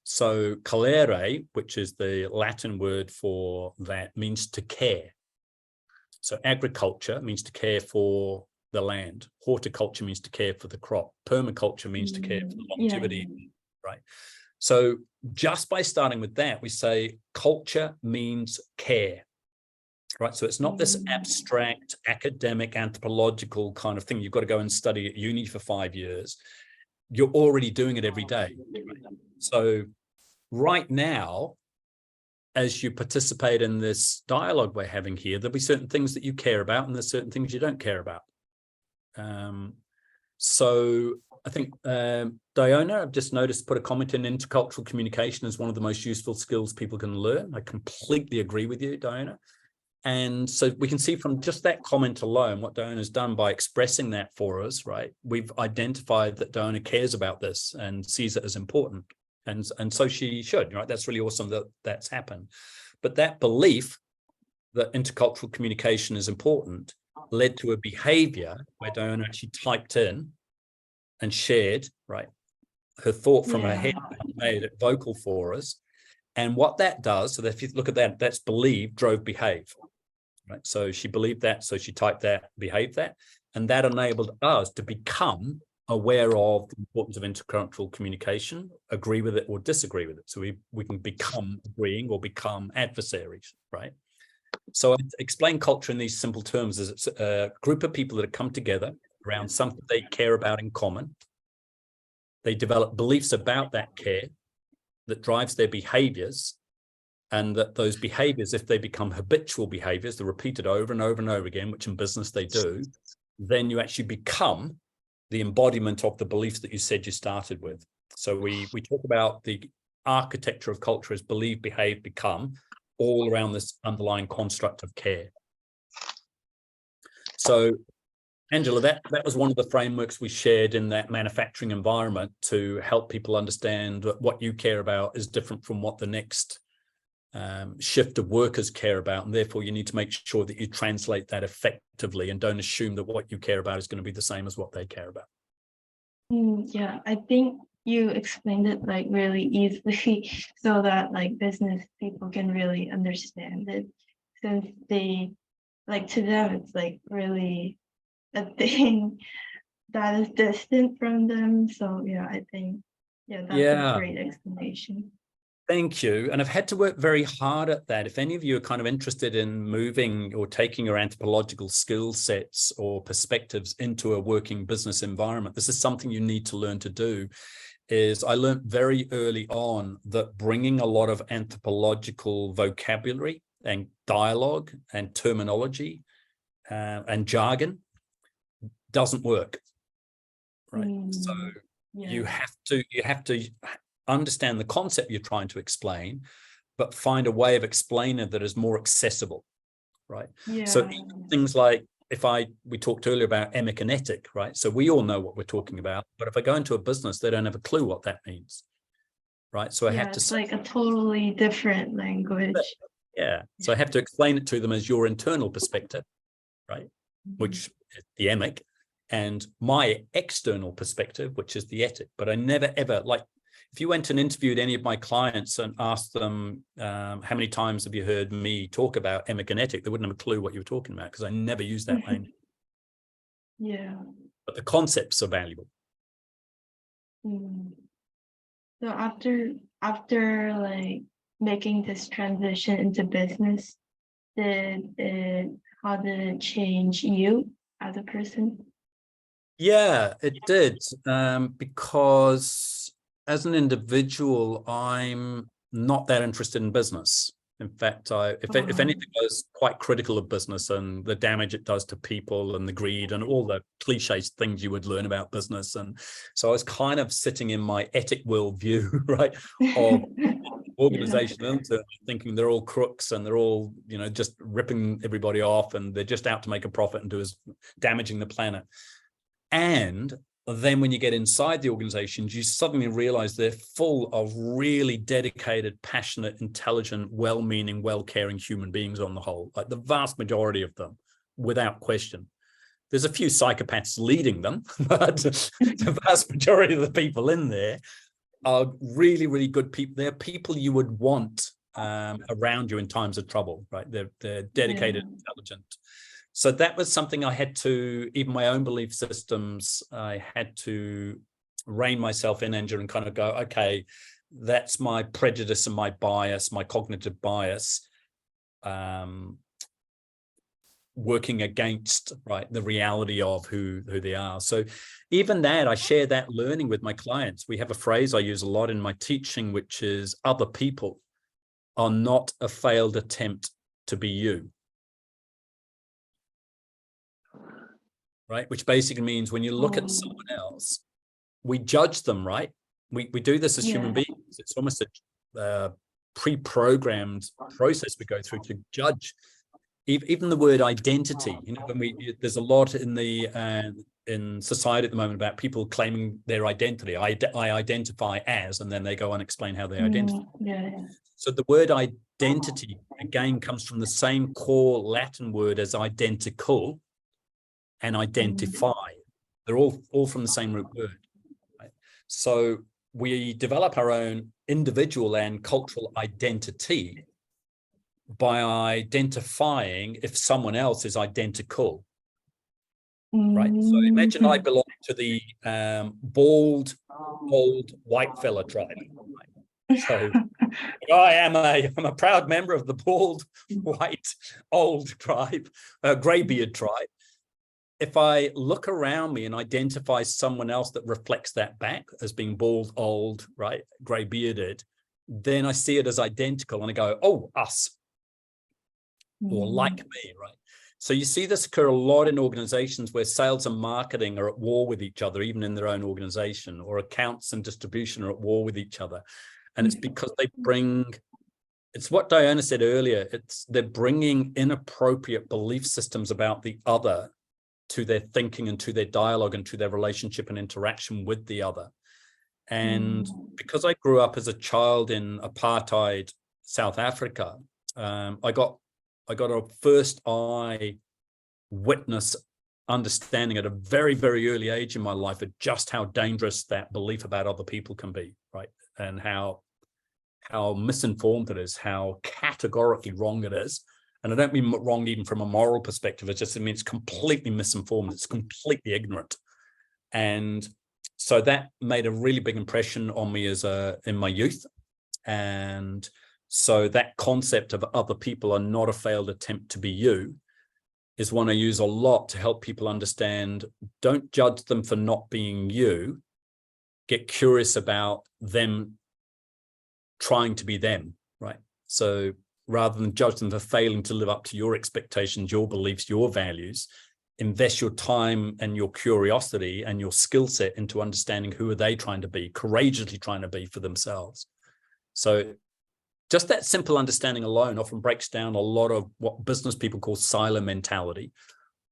So colere, which is the Latin word for that, means to care. So agriculture means to care for the land. Horticulture means to care for the crop. Permaculture means to care for the longevity, right? So just by starting with that, we say culture means care, right? So it's not this abstract academic anthropological kind of thing you've got to go and study at uni for 5 years. You're already doing it every day. Right? So right now, as you participate in this dialogue we're having here, there'll be certain things that you care about and there's certain things you don't care about. So I think Diona, I've just noticed, put a comment in, intercultural communication is one of the most useful skills people can learn. I completely agree with you, Diona. And so we can see from just that comment alone what Diona's done by expressing that for us, right? We've identified that Diona cares about this and sees it as important. And so she should, right? That's really awesome that that's happened. But that belief that intercultural communication is important led to a behavior where Diona actually typed in and shared, right, her thought from her head, made it vocal for us. And what that does, so that if you look at that, that's believe, drove, behave, right? So she believed that, so she typed that, behaved that, and that enabled us to become aware of the importance of intercultural communication, agree with it or disagree with it. So we can become agreeing or become adversaries, right? So I explain culture in these simple terms as it's a group of people that have come together around something they care about in common. They develop beliefs about that care that drives their behaviors, and that those behaviors, if they become habitual behaviors, they're repeated over and over and over again, which in business they do, then you actually become the embodiment of the beliefs that you said you started with. So we talk about the architecture of culture as believe, behave, become, all around this underlying construct of care. So Angela, that was one of the frameworks we shared in that manufacturing environment to help people understand that what you care about is different from what the next shift of workers care about, and therefore you need to make sure that you translate that effectively and don't assume that what you care about is going to be the same as what they care about. Yeah, I think you explained it like really easily so that like business people can really understand it, since they, like, to them it's like really a thing that is distant from them. So yeah, I think, yeah, that's a great explanation. Thank you. And I've had to work very hard at that. If any of you are kind of interested in moving or taking your anthropological skill sets or perspectives into a working business environment, this is something you need to learn to do. Is I learned very early on that bringing a lot of anthropological vocabulary and dialogue and terminology and jargon doesn't work, right? So you have to understand the concept you're trying to explain, but find a way of explaining that is more accessible, right? So things like we talked earlier about emic and etic, right? So we all know what we're talking about, but if I go into a business, they don't have a clue what that means, right? So I have to say, like a totally different language. Yeah, so I have to explain it to them as your internal perspective, right? Which is the emic, and my external perspective, which is the etic. But I never ever, like, if you went and interviewed any of my clients and asked them how many times have you heard me talk about emic and etic, they wouldn't have a clue what you were talking about because I never use that language. Yeah. But the concepts are valuable. So after like making this transition into business, how did it change you as a person? Yeah, it did. Because as an individual, I'm not that interested in business. In fact, if anything, I was quite critical of business and the damage it does to people and the greed and all the cliche things you would learn about business. And so I was kind of sitting in my etic worldview, right, of organization, thinking they're all crooks and they're all, just ripping everybody off and they're just out to make a profit and damaging the planet. And then when you get inside the organizations, you suddenly realize they're full of really dedicated, passionate, intelligent, well-meaning, well-caring human beings on the whole, like the vast majority of them, without question. There's a few psychopaths leading them, but the vast majority of the people in there are really, really good people. They're people you would want around you in times of trouble, right? They're dedicated, intelligent. So that was something I had to, even my own belief systems, I had to rein myself in and kind of go, okay, that's my prejudice and my bias, my cognitive bias, working against, right, the reality of who they are. So even that, I share that learning with my clients. We have a phrase I use a lot in my teaching, which is other people are not a failed attempt to be you. Right, which basically means when you look at someone else, we judge them, right? We do this as human beings. It's almost a pre-programmed process we go through to judge. Even the word identity, when there's a lot in society at the moment about people claiming their identity. I identify as, and then they go and explain how they identify. So the word identity again comes from the same core Latin word as identical and identify. They're all from the same root word. Right? So we develop our own individual and cultural identity by identifying if someone else is identical. Right. So imagine I belong to the bald, old white fella tribe. Right? So I'm a proud member of the bald, white, old tribe, graybeard tribe. If I look around me and identify someone else that reflects that back as being bald, old, right, grey bearded, then I see it as identical and I go, oh, us, or like me, right? So you see this occur a lot in organizations where sales and marketing are at war with each other, even in their own organization, or accounts and distribution are at war with each other. And it's because it's what Diana said earlier, they're bringing inappropriate belief systems about the other to their thinking and to their dialogue and to their relationship and interaction with the other. And because I grew up as a child in apartheid South Africa, I got a first eye witness understanding at a very, very early age in my life of just how dangerous that belief about other people can be, right? And how misinformed it is, how categorically wrong it is. And I don't mean wrong even from a moral perspective. It means it's completely misinformed. It's completely ignorant. And so that made a really big impression on me in my youth. And so that concept of other people are not a failed attempt to be you is one I use a lot to help people understand. Don't judge them for not being you. Get curious about them trying to be them, right? So rather than judge them for failing to live up to your expectations, your beliefs, your values, invest your time and your curiosity and your skill set into understanding who are they trying to be, courageously trying to be for themselves. So just that simple understanding alone often breaks down a lot of what business people call silo mentality,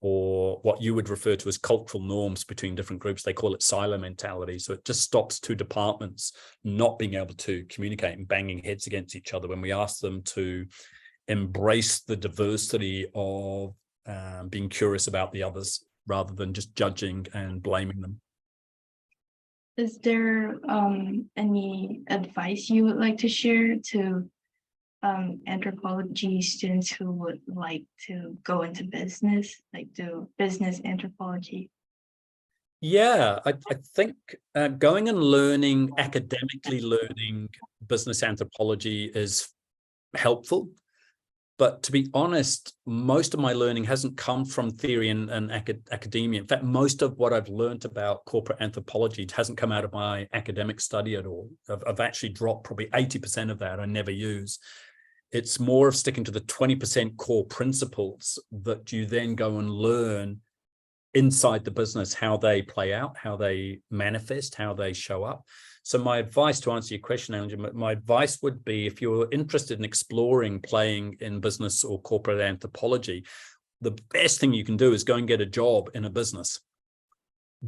or what you would refer to as cultural norms between different groups. They call it silo mentality. So it just stops two departments not being able to communicate and banging heads against each other when we ask them to embrace the diversity of being curious about the others rather than just judging and blaming them. Is there any advice you would like to share to anthropology students who would like to go into business, like do business anthropology? Yeah, I think going and learning, academically learning business anthropology is helpful. But to be honest, most of my learning hasn't come from theory and academia. In fact, most of what I've learned about corporate anthropology hasn't come out of my academic study at all. I've actually dropped probably 80% of that I never use. It's more of sticking to the 20% core principles that you then go and learn inside the business, how they play out, how they manifest, how they show up. So my advice, to answer your question, Angela, my advice would be, if you're interested in exploring playing in business or corporate anthropology, the best thing you can do is go and get a job in a business,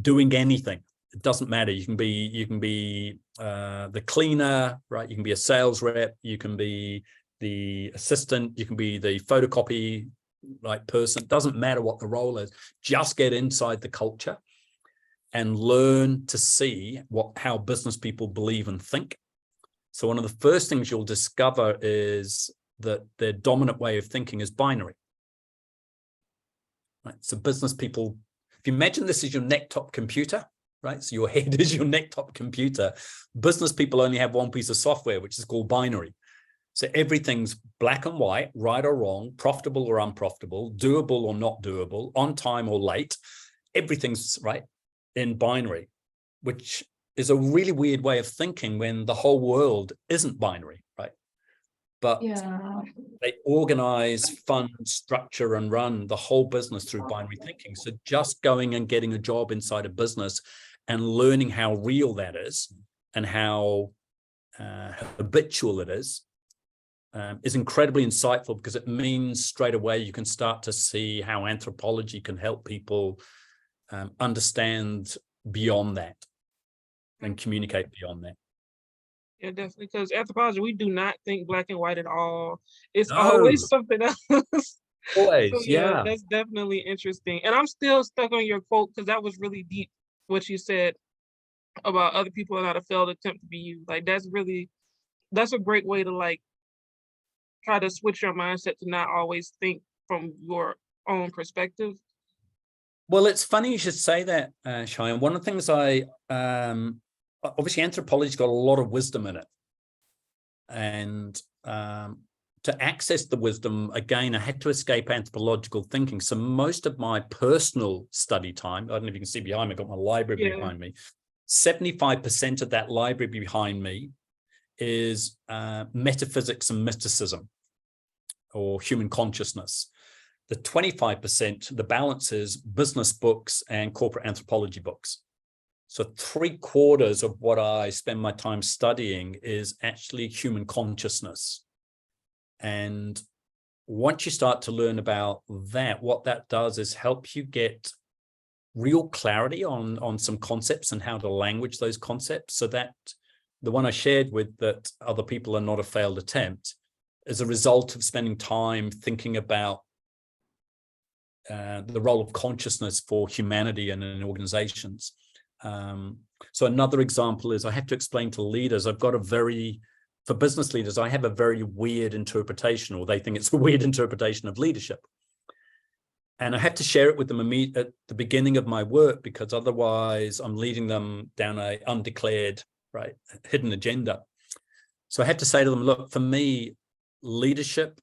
doing anything. It doesn't matter. You can be the cleaner, right? You can be a sales rep. You can be the assistant. You can be the photocopy person. It doesn't matter what the role is. Just get inside the culture and learn to see how business people believe and think. So one of the first things you'll discover is that their dominant way of thinking is binary. Right? So business people, if you imagine this is your neck-top computer, right? So your head is your neck-top computer. Business people only have one piece of software, which is called binary. So everything's black and white, right or wrong, profitable or unprofitable, doable or not doable, on time or late. Everything's right in binary, which is a really weird way of thinking when the whole world isn't binary, right? But Yeah. they organize, fund, structure, and run the whole business through binary thinking. So just going and getting a job inside a business and learning how real that is and how habitual it is incredibly insightful, because it means straight away you can start to see how anthropology can help people understand beyond that and communicate beyond that. Yeah, definitely. Because anthropology, we do not think black and white at all. It's No. always something else. Always, So, yeah. That's definitely interesting. And I'm still stuck on your quote, because that was really deep, what you said about other people are not a failed attempt to be you. Like, that's a great way to try to switch your mindset to not always think from your own perspective. Well, it's funny you should say that, Cheyenne. One of the things obviously anthropology's got a lot of wisdom in it. And to access the wisdom, again, I had to escape anthropological thinking. So most of my personal study time, I don't know if you can see behind me, I've got my library behind me. 75% of that library behind me is metaphysics and mysticism, or human consciousness. The 25%, the balance is business books and corporate anthropology books. So 3/4 of what I spend my time studying is actually human consciousness. And once you start to learn about that, what that does is help you get real clarity on some concepts and how to language those concepts, so that the one I shared with, that other people are not a failed attempt, is a result of spending time thinking about the role of consciousness for humanity and in organizations. So another example is, I have to explain to leaders, for business leaders, I have a very weird interpretation, or they think it's a weird interpretation of leadership. And I have to share it with them at the beginning of my work, because otherwise I'm leading them down a undeclared, right, hidden agenda. So I had to say to them, look, for me, leadership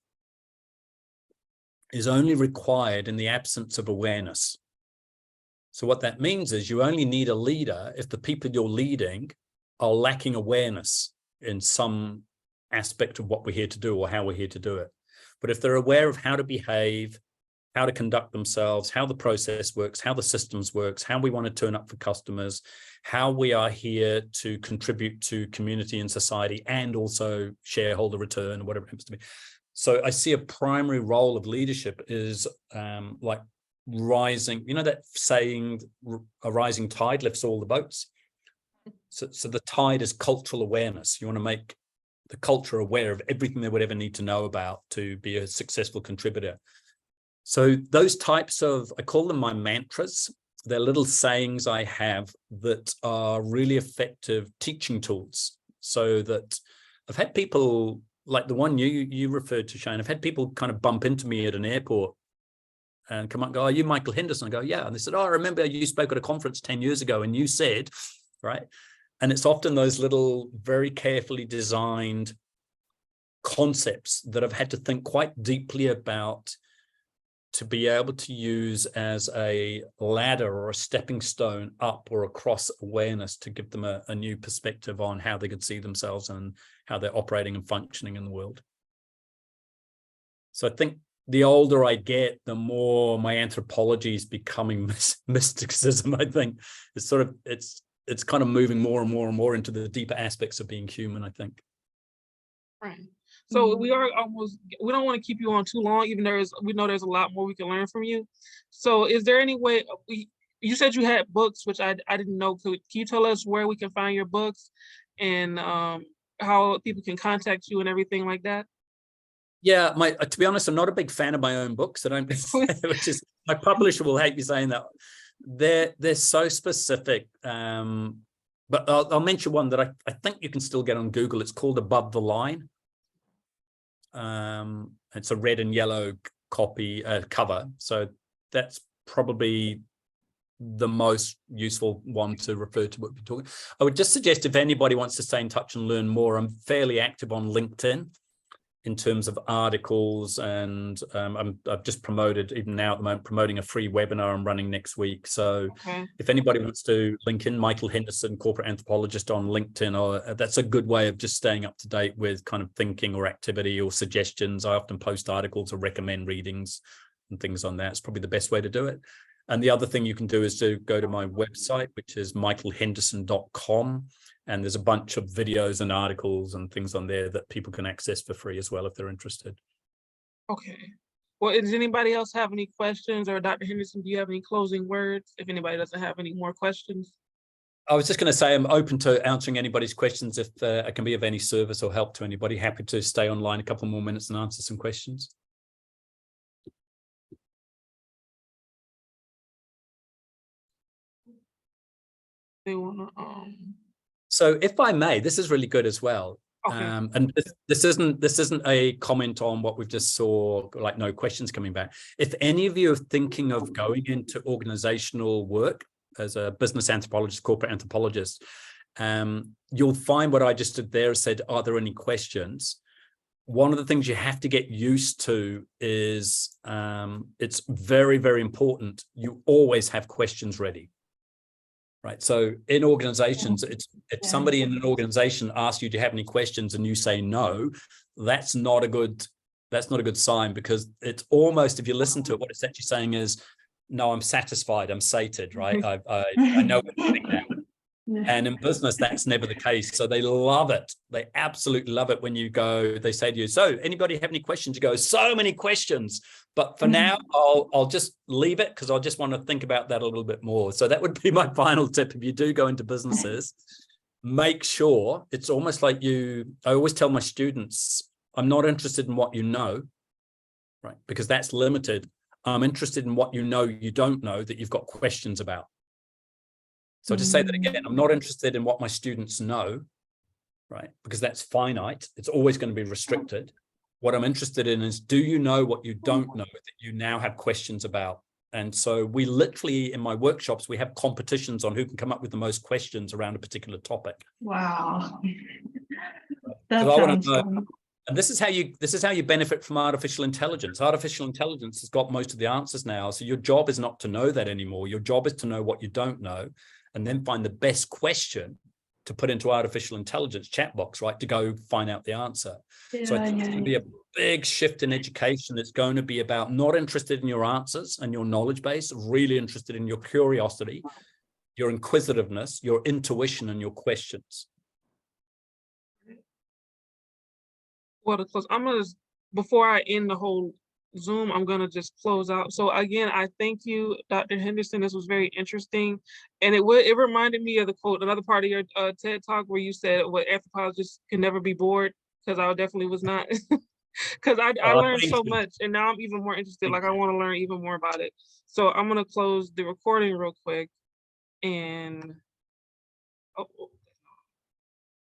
is only required in the absence of awareness. So what that means is you only need a leader if the people you're leading are lacking awareness in some aspect of what we're here to do or how we're here to do it. But if they're aware of how to behave, how to conduct themselves, how the process works, how the systems works, how we want to turn up for customers, how we are here to contribute to community and society, and also shareholder return, or whatever it happens to be. So I see a primary role of leadership is like rising, you know, that saying, a rising tide lifts all the boats. So the tide is cultural awareness. You want to make the culture aware of everything they would ever need to know about to be a successful contributor. So those types of, I call them my mantras. They're little sayings I have that are really effective teaching tools. So that I've had people like the one you referred to, Shane. I've had people kind of bump into me at an airport and come up and go, "Are you Michael Henderson?" I go, "Yeah." And they said, "Oh, I remember you spoke at a conference 10 years ago and you said," right? And it's often those little very carefully designed concepts that I've had to think quite deeply about to be able to use as a ladder or a stepping stone up or across awareness to give them a new perspective on how they could see themselves and how they're operating and functioning in the world. So I think the older I get, the more my anthropology is becoming mysticism. I think it's sort of, it's kind of moving more and more and more into the deeper aspects of being human, I think. Right. So we don't want to keep you on too long, even though we know there's a lot more we can learn from you. So is there any way, you said you had books, which I didn't know. Can you tell us where we can find your books and how people can contact you and everything like that? Yeah, to be honest, I'm not a big fan of my own books. I don't, which is, my publisher will hate me saying that. They're so specific. But I'll mention one that I think you can still get on Google. It's called Above the Line. It's a red and yellow cover. So that's probably the most useful one to refer to what we're talking. I would just suggest if anybody wants to stay in touch and learn more, I'm fairly active on LinkedIn in terms of articles, and I've just promoted, even now at the moment, promoting a free webinar I'm running next week. So if anybody wants to link in, Michael Henderson, corporate anthropologist on LinkedIn, or that's a good way of just staying up to date with kind of thinking or activity or suggestions. I often post articles or recommend readings and things on that. It's probably the best way to do it. And the other thing you can do is to go to my website, which is michaelhenderson.com. And there's a bunch of videos and articles and things on there that people can access for free as well if they're interested. Okay. Well, does anybody else have any questions? Or Dr. Henderson, do you have any closing words if anybody doesn't have any more questions? I was just going to say I'm open to answering anybody's questions if I can be of any service or help to anybody. Happy to stay online a couple more minutes and answer some questions. They want to, So if I may, this is really good as well. okay. And this isn't a comment on what we've just saw, like no questions coming back. If any of you are thinking of going into organizational work as a business anthropologist, corporate anthropologist, you'll find what I just did there said, are there any questions? One of the things you have to get used to is it's very, very important. You always have questions ready. Right. So in organizations, if somebody in an organization asks you, do you have any questions, and you say no, that's not a good sign, because it's almost, if you listen to it, what it's actually saying is, no, I'm satisfied, I'm sated, right? I know what I'm doing now. And in business, that's never the case. So they love it. They absolutely love it when you go, they say to you, so anybody have any questions? You go, so many questions. But for now, I'll just leave it because I just want to think about that a little bit more. So that would be my final tip. If you do go into businesses, make sure it's almost like I always tell my students, I'm not interested in what you know, right? Because that's limited. I'm interested in what you know you don't know that you've got questions about. So to say that again, I'm not interested in what my students know, right? Because that's finite. It's always going to be restricted. What I'm interested in is, do you know what you don't know that you now have questions about? And so we literally, in my workshops, we have competitions on who can come up with the most questions around a particular topic. Wow. That 'Cause I want sounds to know, fun. and this is how you benefit from artificial intelligence. Artificial intelligence has got most of the answers now. So your job is not to know that anymore. Your job is to know what you don't know, and then find the best question to put into artificial intelligence chat box, right, to go find out the answer. So I Yeah, think it's going to be a big shift in education. It's going to be about not interested in your answers and your knowledge base, really interested in your curiosity, your inquisitiveness, your intuition, and your questions. Well, to close, I'm gonna, before I end the whole Zoom, I'm gonna just close out. So again, I thank you, Dr. Henderson. This was very interesting. And it reminded me of the quote, another part of your TED Talk where you said what anthropologists can never be bored, because I definitely was not. Because I learned so much, and now I'm even more interested. Like I want to learn even more about it. So I'm gonna close the recording real quick and